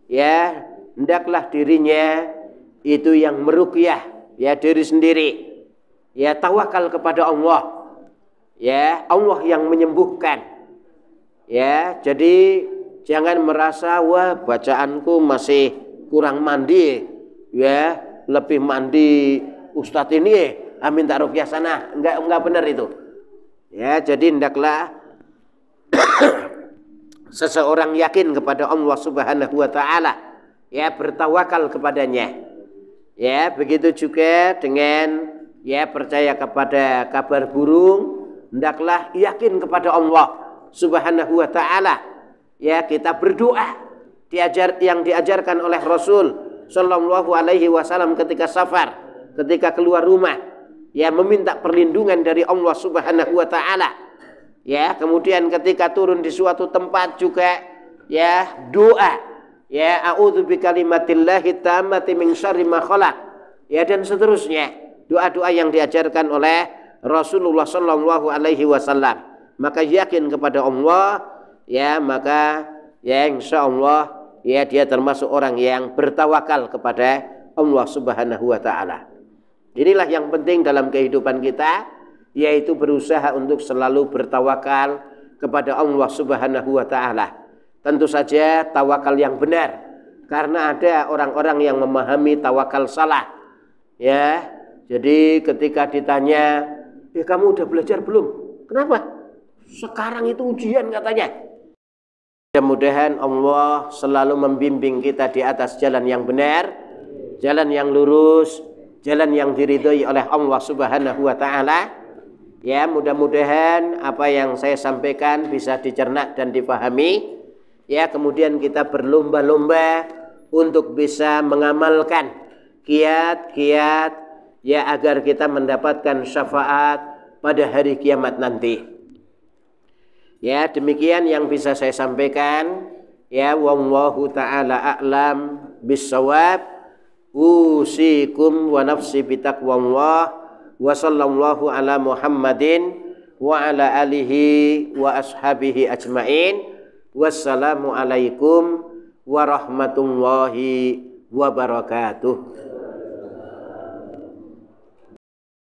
Ya, hendaklah dirinya itu yang meruqyah, ya, diri sendiri. Ya, tawakal kepada Allah. Ya, Allah yang menyembuhkan. Ya, jadi jangan merasa, wah, bacaanku masih kurang mandi. Ya, lebih mandi ustadz ini, minta ruqyah sana. Enggak benar itu. Ya, jadi hendaklah seseorang yakin kepada Allah Subhanahu wa taala, ya, bertawakal kepadanya. Ya, begitu juga dengan, ya, percaya kepada kabar burung, hendaklah yakin kepada Allah Subhanahu wa taala. Ya, kita berdoa yang diajarkan oleh Rasul sallallahu alaihi wasallam ketika safar, ketika keluar rumah, ya, meminta perlindungan dari Allah Subhanahu wa taala. Ya, kemudian ketika turun di suatu tempat juga ya doa. Ya, a'udzu bikalimatillahi tammati min syarri ma khalaq. Ya, dan seterusnya. Doa-doa yang diajarkan oleh Rasulullah sallallahu alaihi wasallam. Maka yakin kepada Allah, ya, maka ya insyaallah ya dia termasuk orang yang bertawakal kepada Allah Subhanahu wa taala. Inilah yang penting dalam kehidupan kita, yaitu berusaha untuk selalu bertawakal kepada Allah Subhanahu wa taala. Tentu saja tawakal yang benar, karena ada orang-orang yang memahami tawakal salah. Ya, jadi ketika ditanya, kamu udah belajar belum? Kenapa? Sekarang itu ujian katanya. Mudah-mudahan Allah selalu membimbing kita di atas jalan yang benar, jalan yang lurus, jalan yang diridhoi oleh Allah Subhanahu wa taala. Ya, mudah-mudahan apa yang saya sampaikan bisa dicerna dan dipahami. Ya, kemudian kita berlomba-lomba untuk bisa mengamalkan kiat-kiat ya agar kita mendapatkan syafaat pada hari kiamat nanti. Ya, demikian yang bisa saya sampaikan. Ya, wallahu taala a'lam bissawab. Usikum wa nafsi bitaqwallah. Wa sallallahu ala Muhammadin wa ala alihi wa ashabihi ajmain. Wassalamu alaikum warahmatullahi wabarakatuh.